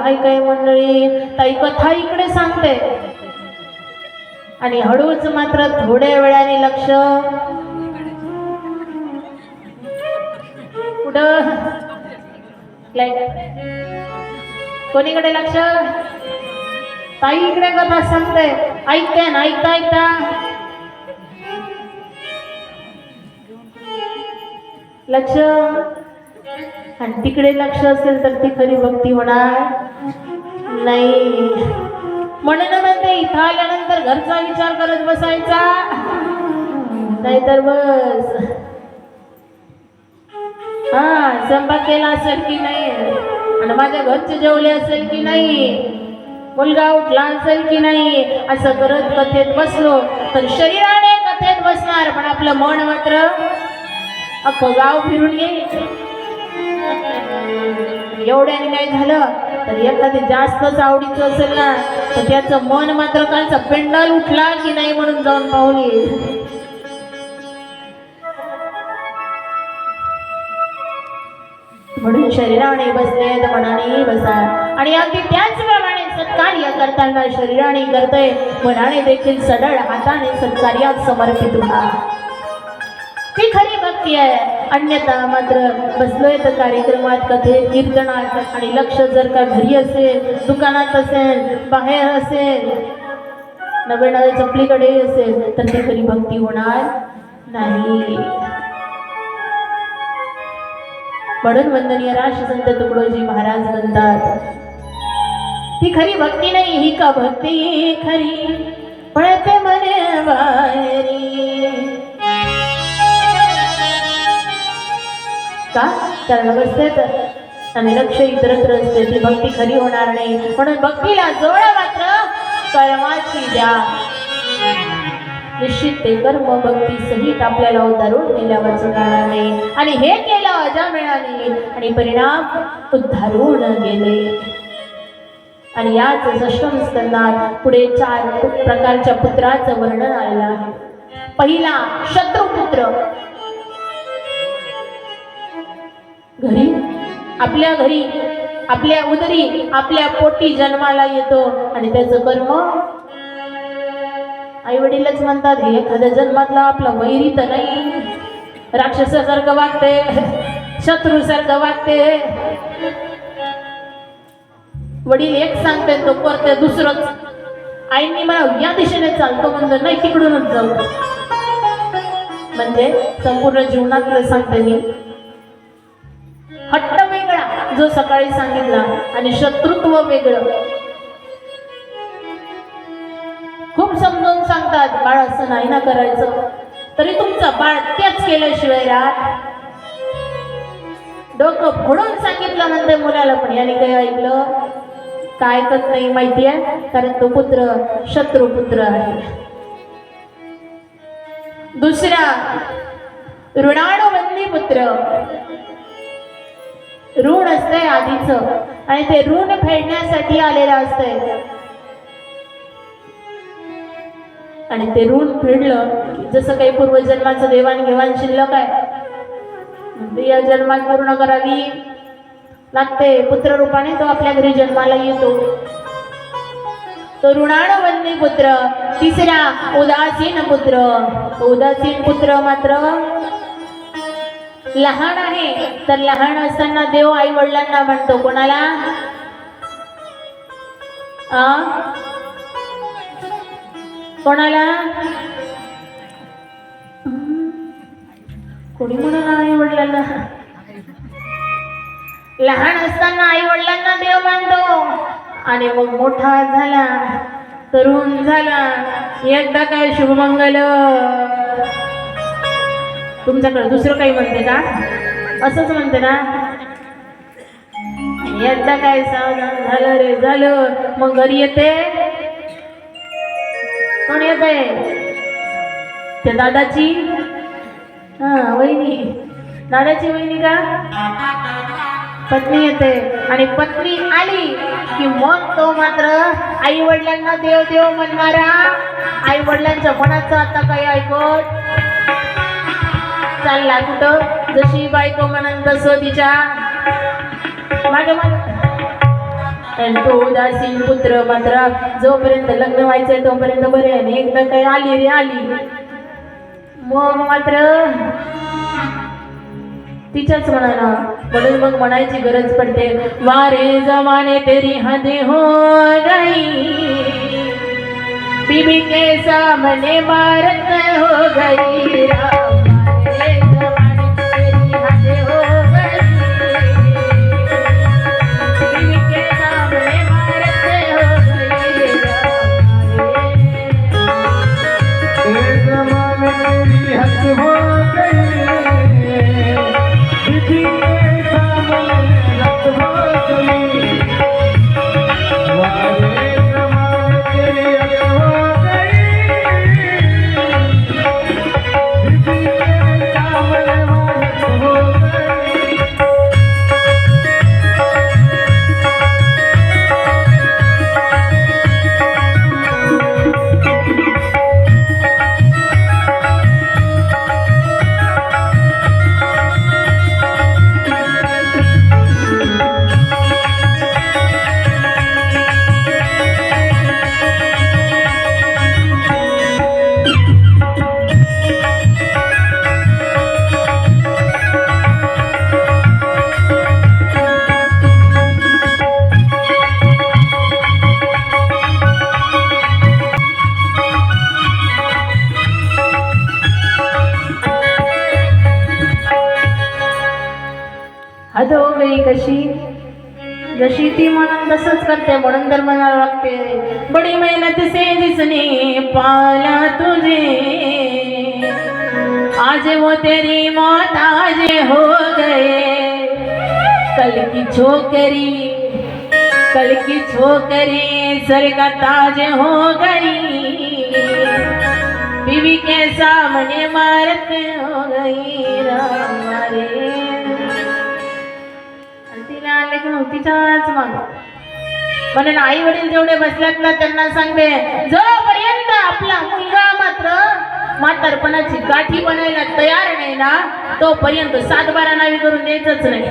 हाय काय मंडळी, ताई कथा इकडे सांगते आणि हळूच मात्र थोड्या वेळाने लक्ष कुठं कोणीकडे लक्ष, ताई इकडे कथा सांगते, ऐकते ना, ऐकता ऐकता लक्ष, आणि तिकडे लक्ष असेल तर ती खरी भक्ती होणार नाही. म्हणून म्हणते इथं आल्यानंतर घरचा विचार करत बसायचा, नाहीतर बस स्वयंपाक केला असेल की नाही, आणि माझ्या घरचे जेवले असेल की नाही, मुलगा उठला असेल की नाही, असं करत कथेत बसलो तर शरीराने कथेत बसणार, पण आपलं मन मात्र अख्खं गाव फिरून येईल. एवढ्याने नाही झालं तर एखादी जास्तच आवडीचं असेल ना, तर त्याचं मन मात्र कालचा पेंडाल उठला की नाही म्हणून जाऊन पाहून येईल. म्हणून शरीराने बसले तर मनाने बसा, आणि अगदी त्याचप्रमाणे सत्कार्य करताना शरीराने करतोय, मनाने देखील सडळ हाताने सत्कार्यात समर्पित व्हा. ती खरी भक्ती आहे. अन्यथा मात्र बसलोय तर कार्यक्रमात, कथेत, कीर्तनात, आणि लक्ष जर का घरी असेल, दुकानात असेल, बाहेर असेल, नव्या नव्या चपलीकडे असेल, तर ती खरी भक्ती होणार नाही. म्हणून वंदनीय राष्ट्रसंत तुकडोजी महाराज म्हणतात, ती खरी भक्ती नाही, ही का भक्ती खरी पळते मने बाहेरी. का? कारण अवस्थेत आणि लक्ष इतरत्र असते, ती भक्ती खरी होणार नाही. म्हणून भक्तीला जोड मात्र कर्माची द्या. निश्चित ते कर्म भक्ती सहित आपल्याला उद्धारून नेल्यावर जाणार नाही, आणि हे केलं अजामेळाने, आणि परिणाम उद्धारून गेले. आणि याच षष्टम स्कंदात पुढे 4 प्रकारच्या पुत्राचं वर्णन आलेलं आहे. पहिला शत्रुपुत्र, घरी आपल्या घरी आपल्या उदरी आपल्या पोटी जन्माला येतो, आणि त्याचं कर्म आई वडीलच म्हणतात हे एखाद्या जन्मातला आपला वैरी तर नाही, राक्षसासारखं वागते, शत्रूसारखं वागते. वडील एक सांगते तो करते दुसरंच. आईंनी मला या दिशेने चालतो म्हणलं, नाही तिकडूनच जाऊ. म्हणजे संपूर्ण जीवनातलं सांगते मी. हट्ट वेगळा जो सकाळी सांगितला, आणि शत्रुत्व वेगळं. खूप समजून सांगतात बाळ असं नाही ना करायचं, तरी तुमचं बाळ तेच केल्याशिवाय राहत. डोकं फोडून सांगितलं म्हणते मुलाला, पण याने काही ऐकलं काय ऐकत नाही माहिती आहे, कारण तो पुत्र शत्रुपुत्र आहे. दुसरा ऋणानुबंधी पुत्र. ऋण असतंय आधीच, आणि ते ऋण फेडण्यासाठी आलेलं असतंय, आणि ते ऋण फेडलं जसं काही पूर्वजन्माचं देवाणघेवाण शिल्लक आहे, या जन्मात पूर्ण करावी लागते. पुत्र रूपाने तो आपल्या घरी जन्माला येतो, तो ऋणानुबंधी पुत्र. तिसरा उदासीन पुत्र. उदासीन पुत्र मात्र लहान आहे, तर लहान असताना देव आई वडिलांना म्हणतो. कोणाला? कोणाला? कोणी म्हणून आई वडिलांना? लहान असताना आई वडिलांना देव मानतो, आणि मग मोठा झाला, तरुण झाला, एकदा काय शुभमंगल. तुमच्याकडे दुसरं काही म्हणते का? असंच म्हणते ना. एकदा काय सावधान झालं रे झालं, मग घरी येते. कोण येते? त्या दादाची वहिनी. दादाची वहिनी का? पत्नी येते, आणि पत्नी आली की मग तो मात्र आई वडिलांना देव देव म्हणणारा, आई वडिलांच्या मनाचं आता काही ऐकत चालला कुठं. जशी बायको म्हणून तसं तिच्या मागे मागे आणि तो उदासीन पुत्र मात्र जोपर्यंत लग्न व्हायचंय तोपर्यंत बरे आहे. एकदा काही आली रे आली मग मात्र तिच्याच म्हणाला. म्हणून मग म्हणायची गरज पडते, वारे जमाने तेरी हदे हो गई, बीबी के सामने मारत हो गई, वारे जमाने तेरी हदे हो गई, बीबी के सामने मारत हो गई, वारे जमाने तेरी हद हो गई, बीबी के सामने रत हो गई, वारे जमाने तेरी हद हो गई, बीबी के सामने रत हो गई. हद हो गई कशी, जशी ती म्हणून तसंच करते म्हणून तर म्हणावं लागते. बडी मेहनत से जिसने पाला तुझे, आज वो तेरी मौत आज हो गए, कल की छोकरी सर का ताज हो गई, बीवी के सामने मारत हो गई रे. तिला आले की मग तिच्याच माग म्हणून आई वडील जेवढे बसल्यात ना त्यांना सांगते, जोपर्यंत आपला मुलगा मात्र म्हातारपणाची गाठी बनायला तयार नाही ना तोपर्यंत 7-12 नावी करून द्यायचंच नाही.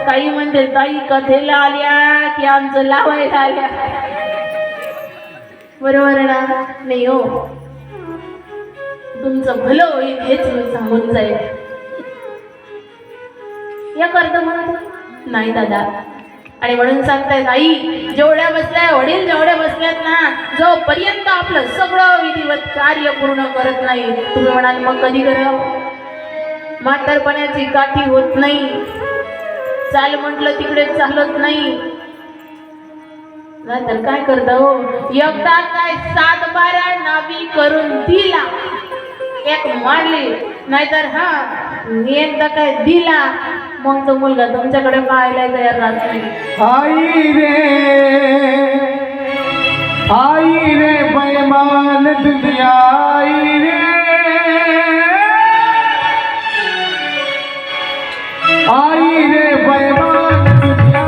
काही म्हणते ताई कथेला आल्या की आमचं लावायला आल्या, बरोबर ना नाही हो, तुमचं भलं होईल हेच मी सांगून जाईल. या करतो म्हणत नाही दादा. आणि म्हणून सांगतायत आई जेवढ्या बसल्या वडील जेवढ्या बसल्यात ना जोपर्यंत आपलं सगळं विधिवत कार्य पूर्ण करत नाही, तुम्ही म्हणाल मग कधी करावं. म्हातारपणाची काठी होत नाही, चाल म्हटलं तिकडे चालत नाही, तर काय करता हो. एकदा काय 7-12 नावी करून दिला एक मारली, नाहीतर हा एकदा काय दिला मग तो मुलगा तुमच्याकडे पाहायला तयार राहत नाही. आई रे बेईमान दुनिया, आई रे बेईमान दुनिया,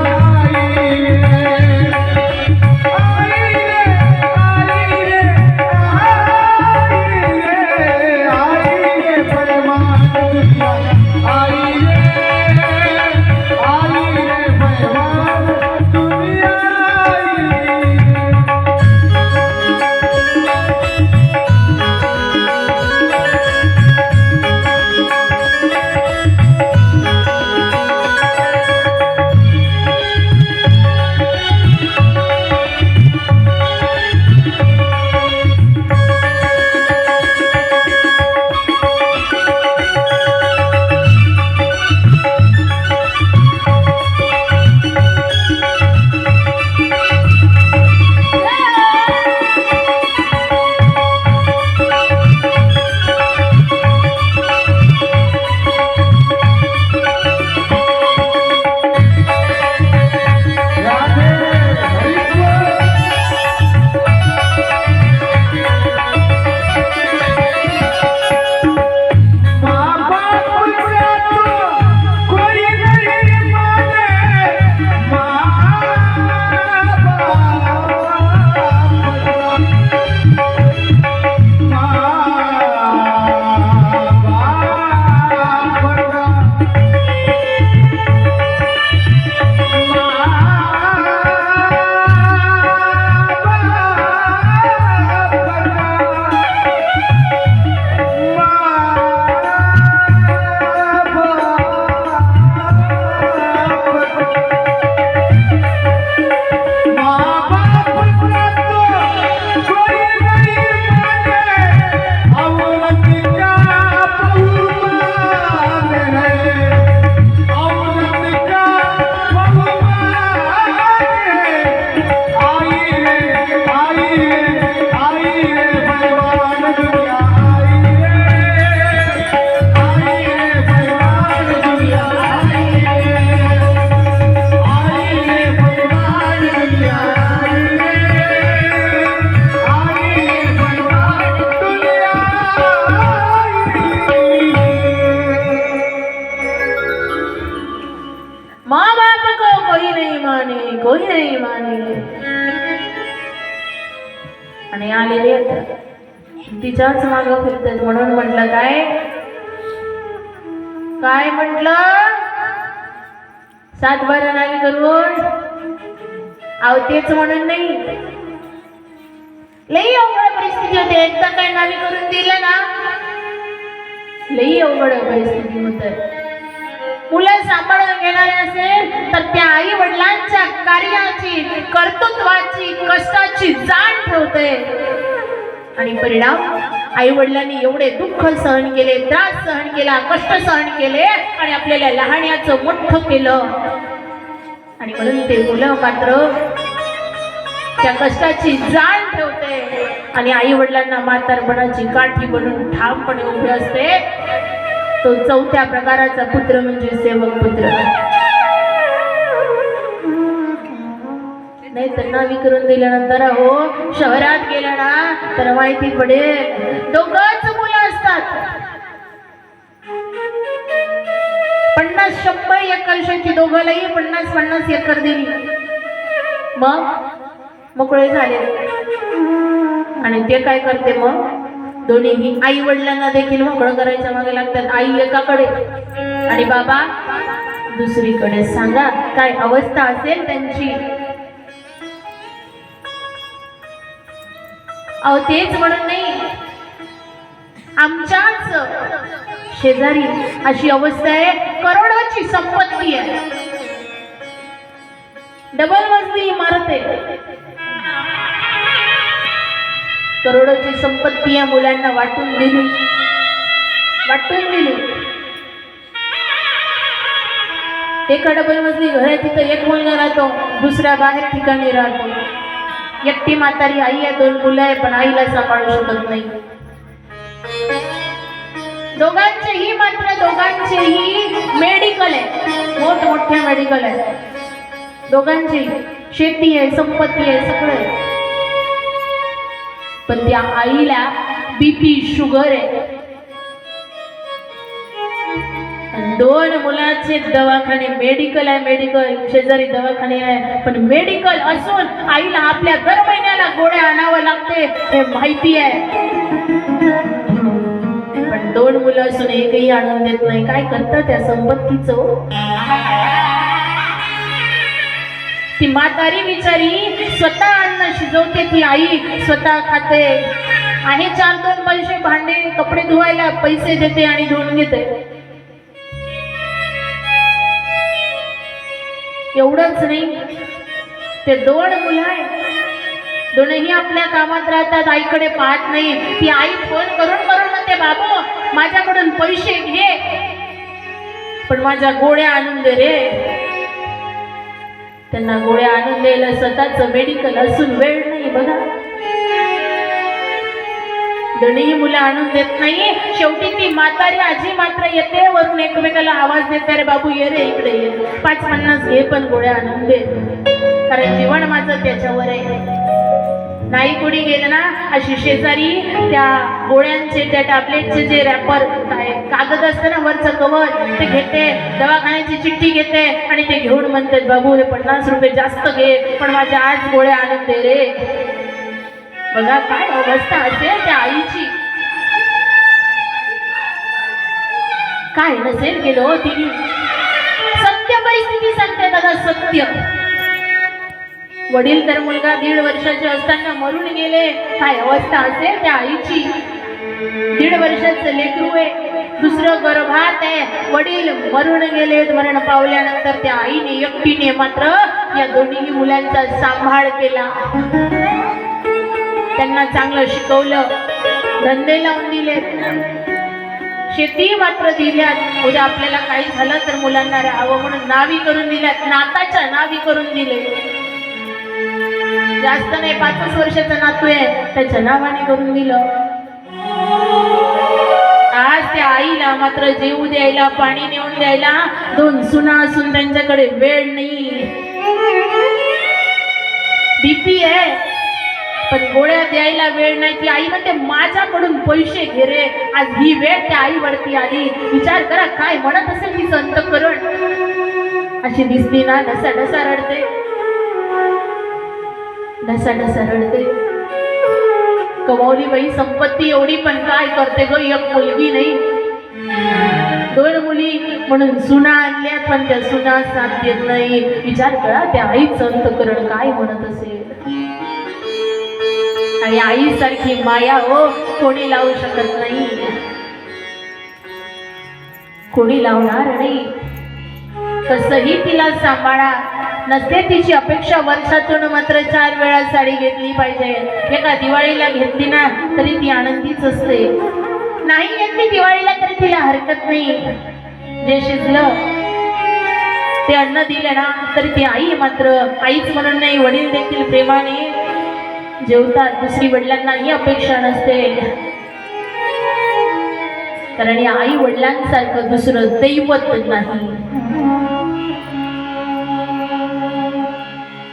कोई नाही माने. आणि आलेली आहेत तिच्याच मागं फिरतात. म्हणून म्हटलं काय काय म्हटलं 7-12 नावी करून आवतेच म्हणून नाही. लई अवघड परिस्थिती होते. एकदा काय नावी करून दिलं ना लई अवघड परिस्थिती होत. मुलं सांभाळून घेणारे असेल तर त्या आई वडिलांच्या कार्याची कर्तृत्वाची कष्टाची जाण ठेवते. आणि परिणाम आई वडिलांनी एवढे दुःख सहन केले, त्रास सहन केला, कष्ट सहन केले आणि आपल्याला लहाण्याचं मोठं केलं. आणि म्हणून ते मुलं मात्र त्या कष्टाची जाण ठेवते आणि आई वडिलांना म्हातारपणाची काठी बनून ठामपणे उभे असते. तो 4थ्या प्रकाराचा पुत्र म्हणजे सेवक पुत्र. नाही तर नावी करून दिल्यानंतर हो शहरात गेला ना तर माहिती पडेल 2च मुलं असतात. 50-100 एकरची दोघांनाही 50-50 एकर दिली. मग मोकळे झाले. आणि ते काय करते मग दोन्हीही आई वडिलांना देखील मोकळं करायच्या मागे लागतात. आई एकाकडे आणि बाबा दुसरीकडे. सांगा काय अवस्था असेल त्यांची. अहो तेच म्हणून नाही आमच्याच शेजारी अशी अवस्था आहे. करोडोची संपत्ती आहे, डबल मजली इमारत आहे, करोडोची संपत्ती या मुलांना वाटून दिली. एका डबल मजली घर आहे तिथं एक मुलगा राहतो, दुसऱ्या बाहेर ठिकाणी राहतो. एकटी म्हातारी आई आहे, 2 मुलं आहे, पण आईला सांभाळू शकत नाही. दोघांचेही मेडिकल आहे, मोठमोठ्या मेडिकल आहे. दोघांची शेती आहे, संपत्ती आहे, सगळं आहे. पण त्या आईला BP शुगर आहे. 2 मुलाचे दवाखाने, मेडिकल आहे, मेडिकल शेजारी दवाखाने आहे, पण मेडिकल असून आईला आपल्या दर महिन्याला गोळ्या आणावं लागते हे माहिती आहे. पण 2 मुलं असून एकही आणून देत नाही. काय करतात त्या संपत्तीचं. ती म्हातारी बिचारी स्वतः अन्न शिजवते, ती आई स्वतः खाते. आहे 4-2 पैसे भांडे कपडे धुवायला पैसे देते आणि धुवून घेते. एवढंच नाही, ते 2 मुलं आहेत, दोनही आपल्या कामात राहतात, आईकडे पाहत नाही. ती आई फोन करून म्हणते बाबू माझ्याकडून पैसे घे पण माझ्या गोळ्या आणून दे रे. त्यांना गोळ्या आणून द्यायला स्वतःच मेडिकल असून वेळ नाही. बघा दोन्ही मुलं आणून देत नाही. शेवटी ती म्हातारी आजी मात्र येते, वरून एकमेकाला आवाज देते, अरे बाबू ये रे इकडे ये, 5-50 घे पण गोळ्या आणून दे, कारण जीवन माझं त्याच्यावर आहे. नाही कुणी गेलं ना अशी शेजारी त्या गोळ्यांचे त्या टॅबलेटचे जे रॅपर काय कागद असतं ना वरचं कवर ते घेते, दवाखान्याची चिठ्ठी घेते आणि ते घेऊन म्हणतात बाबू हे 50 रुपये जास्त घे पण माझ्या आज गोळ्या आणून दे रे. बघा काय अवस्था असेल त्या आईची. काय नसेल केलं हो तिने. सत्य परिस्थिती सांगते दादा, सत्य. वडील तर मुलगा 1.5 वर्षाचे असताना मरून गेले. काय अवस्था असेल त्या आईची. 1.5 वर्षाचं लेकरू आहे, दुसरं गर्भात आहे, वडील मरून गेले. मरण पावल्यानंतर त्या आईने एकटीने मात्र या दोन्ही मुलांचा सांभाळ केला. त्यांना चांगलं शिकवलं, धंदे लावून दिले, शेती मात्र दिल्यात. उद्या आपल्याला काही झालं तर मुलांना राहावं म्हणून नावी करून दिल्यात, नाताच्या नावी करून दिले. जास्त नाही, 5 वर्षाचा नातू आहे त्याच्या नावाने करून दिलं. आज त्या आईला मात्र जेवू द्यायला, पाणी नेऊन द्यायला 2 सुना असून त्यांच्याकडे वेळ नाही. BP आहे पण गोळ्या द्यायला वेळ नाही. ती आई म्हणते माझ्याकडून पैसे घे रे. आज ही वेळ त्या आईवरती आली. विचार करा काय म्हणत असेल तिचं अंतःकरण. अशी दिसली ना ढसा ढसा रडते. ढसा रडते. कमावली बाई संपत्ती एवढी, पण काय करते ग, एक मुलगी नाही 2 मुली म्हणून सुना आणल्यात, पण त्या सुना साथ देत नाही. विचार करा त्या आईचं अंतःकरण काय म्हणत असेल. आणि आईसारखी माया हो कोणी लावू शकत नाही, कोणी लावणार नाही. कसंही तिला सांभाळा, नसते तिची अपेक्षा वर्षातून मात्र 4 वेळा साडी घेतली पाहिजे. एका दिवाळीला घेतली ना तरी ती आनंदीच असते, नाही घेतली दिवाळीला तरी तिला हरकत नाही. जे शिजलं ते अन्न दिलं ना तरी ती आई मात्र आईच म्हणून नाही, वडील देखील प्रेमाने जेवतात. दुसरी वडिलांनाही अपेक्षा नसते, कारण या आई वडिलांसारखं दुसरं दैवत नाही.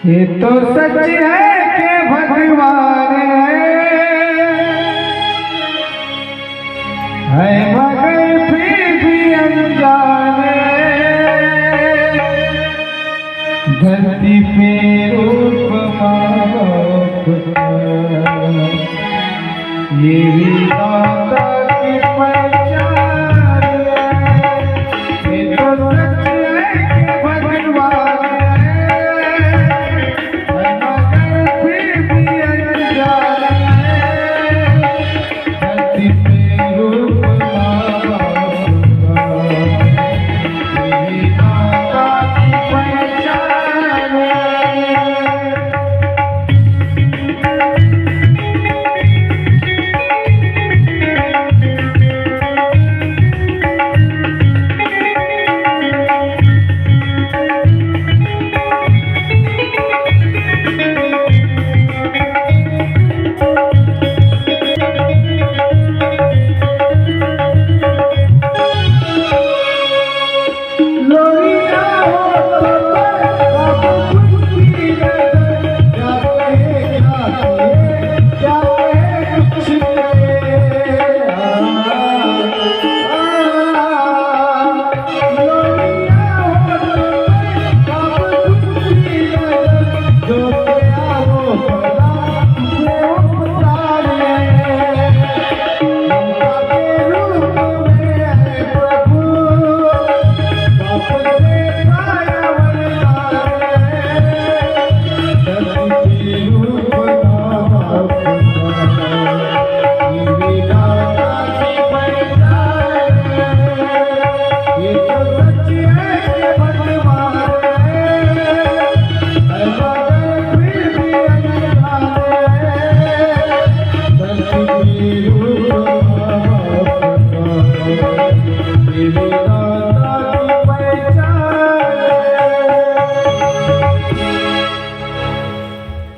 ये तो सच है कि भगवान है मगर फिर भी अनजान, धरती पे रूप माप ये विधाता की पहचान है. ये तो सच है कि भगवान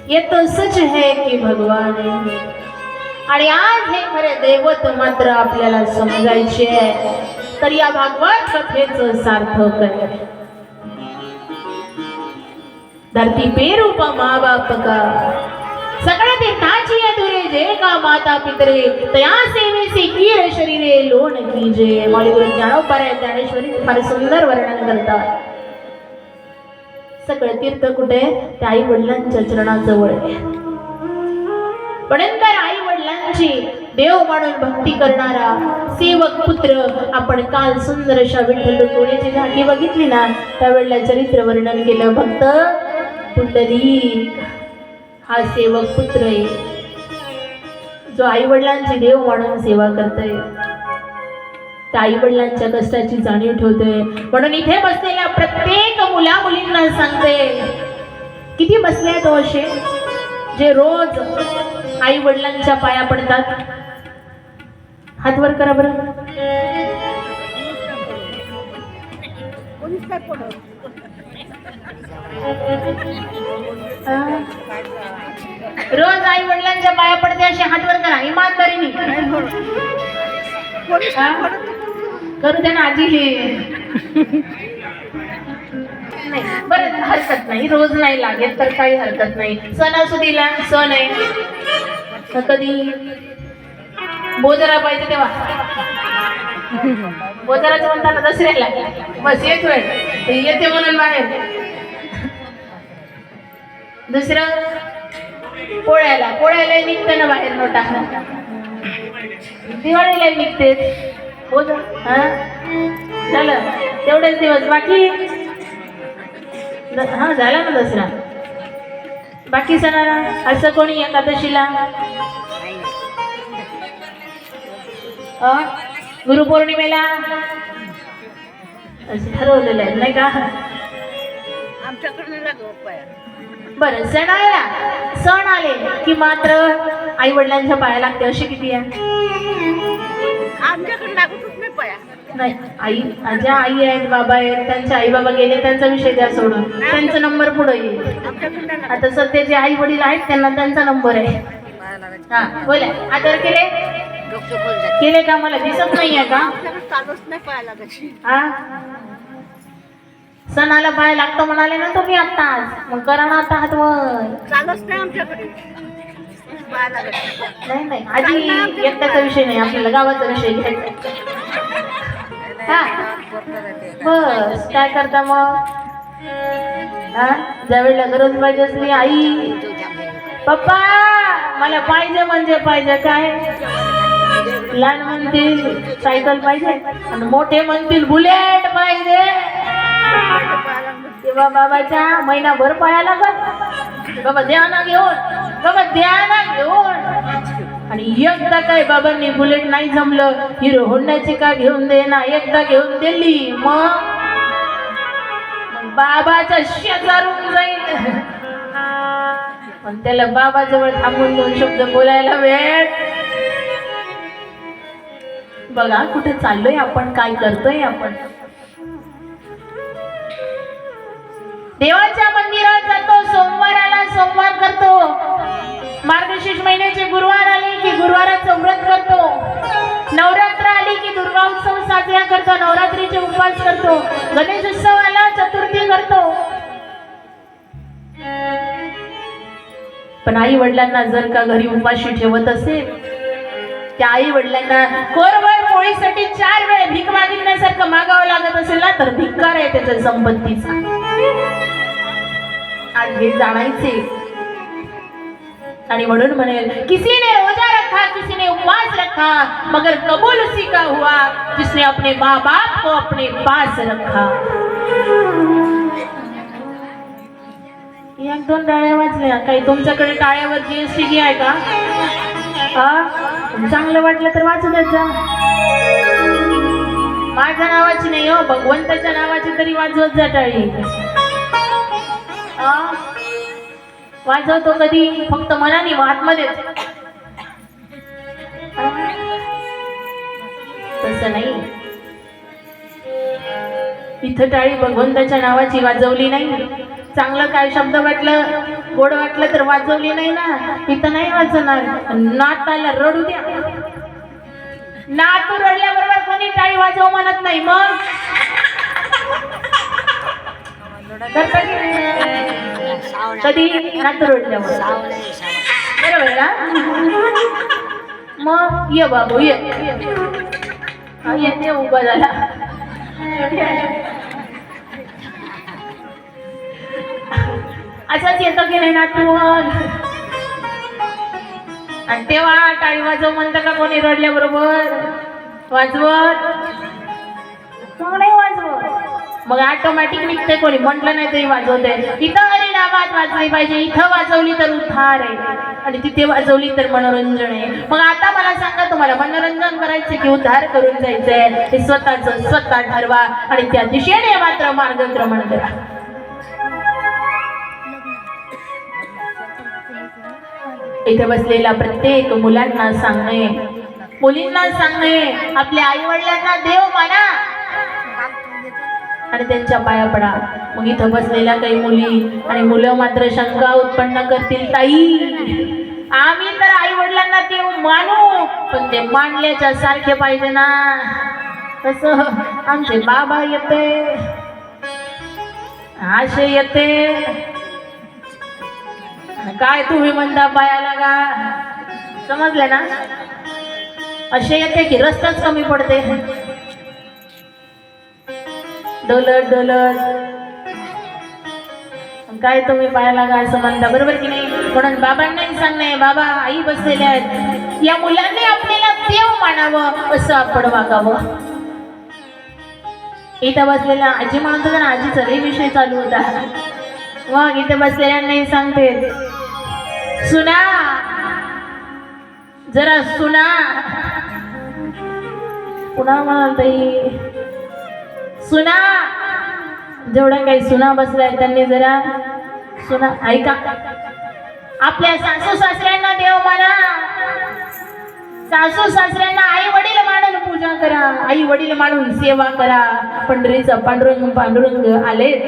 ये तो सच है की भगवान आहे. आणि आज हे खरे दैवत मात्र आपल्याला समजायचे आहे, तर या भागवत कथेचं सार्थक आहे. धरती पे रूप माँ बाप का, सगळं ते ताची अधुरे जे का माता पितरे, तया सेवे से कीर शरीरे लोण कीजे. माऊली ज्ञानोबा ज्ञानेश्वरी फार सुंदर वर्णन करतात. सगळं तीर्थ कुठे, त्या आई वडिलांच्या चरणाजवळ आहे. पण आई वडिलांची देव मानून भक्ती करणारा सेवक पुत्र. आपण काल सुंदर अशा विठ्ठल रुक्मिणीची घाटी बघितली ना, त्यावेळेला चरित्र वर्णन केलं. भक्त पुंडलिक हा सेवक पुत्र आहे, जो आई वडिलांची देव मानून सेवा करतोय, त्या आई वडिलांच्या कष्टाची जाणीव ठेवतोय. म्हणून इथे बसलेल्या प्रत्येक मुला मुलींना सांगते, किती बसले आहेत असे जे रोज आई वडिलांच्या पाया पडतात? हात वर करा बरं. रोज आई वडिलांच्या पाया पडते असे हात वर करा इमानदारीने. करू द्या ना आजी. नाही बरं, हरकत नाही, रोज नाही लागेल तर काही हरकत नाही. सणासुदीला सण आहे, कधी बोजरा पाहिजे तेव्हा बोजराचं म्हणताना दसऱ्याला बस एक वेळ येते म्हणून बाहेर. दुसरं पोळ्याला निघते ना बाहेर नोटा दिवाळीला निघतेच हो हा झालं तेवढेच दिवस बाकी हा झाला ना दसरा बाकी सणाला असं कोणी एकादशीला गुरुपौर्णिमेला असं ठरवलेलं आहे नाही का बरं सण आले की मात्र आई वडिलांच्या पाया लागते अशी किती आहे आमच्याकडे लागतच नाही पाया नाही आई ज्या आई आहेत बाबा आहेत त्यांचे आई बाबा गेले त्यांचा विषय द्या सोडून त्यांचा नंबर पुढे येईल आता सध्याचे आई वडील आहेत त्यांना त्यांचा नंबर आहे हा बोला आदर केले का मला दिसत नाहीये का चालूच नाही पाया लागायची हा सणाला पाय लागतो म्हणाले ना तुम्ही आत्ताच मग करा ना आता हातवर चालूच नाही आमच्याकडे पाया लागायची नाही आधी एकट्याचा विषय नाही आपल्याला गावाचा विषय घ्यायचा हा बस काय करता मग हा ज्यावेळेला गरज पाहिजे असली आई पप्पा मला पाहिजे म्हणजे पाहिजे काय लहान म्हणतील सायकल पाहिजे आणि मोठे म्हणतील बुलेट पाहिजे तेव्हा बाबाच्या महिनाभर पाया लागत बाबा द्या ना घेऊन आणि एकदा काय बाबांनी बुलेट नाही जमलं हिरो होंडाची का घेऊन दे ना एकदा घेऊन दिली मग बाबाच्या शेजारून जाईल पण त्याला बाबाजवळ थांबून 2 शब्द बोलायला वेळ बघा कुठे चाललोय आपण काय करतोय आपण देवाच्या मंदिरात जातो सोमवाराला सोमवार करतो मार्गशीर्ष महिन्याचे गुरुवार आले की गुरुवाराचं व्रत करतो नवरात्र आली की दुर्गा उत्सव साजरा करतो नवरात्रीचे उपवास करतो गणेश उत्सवाला चतुर्थी करतो पण आई वडिलांना जर का घरी उपाशी ठेवत असेल त्या आई वडिलांना कोरभर पोळीसाठी 4 वेळ भीक मागितल्यासारखं मागावं लागत असेल ना तर धिक्कार आहे त्याच्या संपत्तीचा आज हे जाणायचे आणि म्हणून म्हणेल किसी ने रोजा रखा किसी ने उपवास रखा मगर कबूल उसी का हुआ जिसने अपने माँ बाप को अपने पास रखा 1-2 टाळ्या वाजल्या काही तुमच्याकडे टाळ्यावर GST आहे का चांगलं वाटलं तर वाचू द्यायचं जा माझ्या नावाची नाही हो भगवंताच्या नावाची तरी वाजवत जा टाळी वाजवतो कधी फक्त मनाने आतमध्ये तसं नाही इथं टाळी भगवंताच्या नावाची वाजवली नाही चांगलं काय शब्द वाटलं गोड वाटलं तर वाजवली नाही ना इथं नाही वाजवणार नाताला रडू द्या नातू रडल्याबरोबर कोणी टाळी वाजव म्हणत नाही मग कधी नातू रडल्यावर बरोबर ना मग ये बाबू ये येते उभा झाला असंच येतं की नाही नातू आणि तेव्हा टाळी वाजव म्हणतं का कोणी रडल्याबरोबर वाजवत मग नाही वाजवत मग ऑटोमॅटिक निघते कोणी म्हटलं नाही तरी वाजवते इथं हरिनामात वाजली पाहिजे इथं वाजवली तर उद्धार आहे आणि तिथे वाजवली तर मनोरंजन आहे मग आता मला सांगा तुम्हाला मनोरंजन करायचं की उद्धार करून जायचंय हे स्वतःच स्वतः ठरवा आणि त्या दिशेने मात्र मार्गक्रमण करा इथे बसलेल्या प्रत्येक मुलांना सांगणे मुलींना सांगणे आपल्या आई वडिलांना देव माना आणि त्यांच्या पाया पडा मग इथं बसलेल्या काही मुली आणि मुलं मात्र शंका उत्पन्न करतील ताई आम्ही तर आई वडिलांना देव मानू पण ते मानल्याच्या सारखे पाहिजे ना कसं आमचे बाबा येते आशे येते काय तुम्ही म्हणता पाया लागा समजले ना असे येते की रस्ताच कमी पडते डोलत डोलत काय तुम्ही पाया लागा असं म्हणता बरोबर की नाही म्हणून बाबांनाही सांगणे, बाबा आई बसलेले आहेत, या मुलांनी आपल्याला देव मानावं असं आपण वागावं. इथं बसलेला आजी म्हणत होता ना, आजीचा लई विषय चालू होता. मग इथे बसलेल्यांनाही सांगते, सुना जरा सुना. पुन्हा म्हणाल ताई सुना. जेवढ्या काही सुना बसल्या त्यांनी जरा सुना ऐका. आपल्या सासू सासऱ्यांना देव माना, सासू सासऱ्यांना आई वडील मानून पूजा करा, आई वडील मानून सेवा करा. पंढरीचा पांडुरंग आलेत.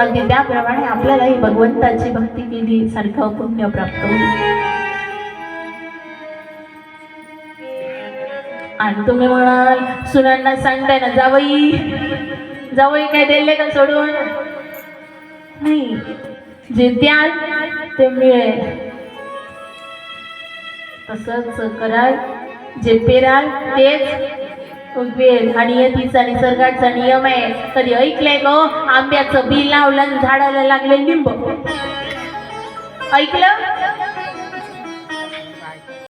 अगदी त्याप्रमाणे आपल्यालाही भगवंताची भक्ती केली सारखं पुण्य प्राप्त होईल. आणि तुम्ही म्हणाल सुनांना सांगताय ना, जावई जावई काय दिले का सोडून? नाही, जे द्याल ते मिळेल. तसंच कराल, जे पेराल तेच उगवेल. आणि यतीचा निसर्गाचा नियम आहे. कधी ऐकलंय ग आंब्याचं बी लावलं आणि झाडाला लागले लिंब? ऐकलं?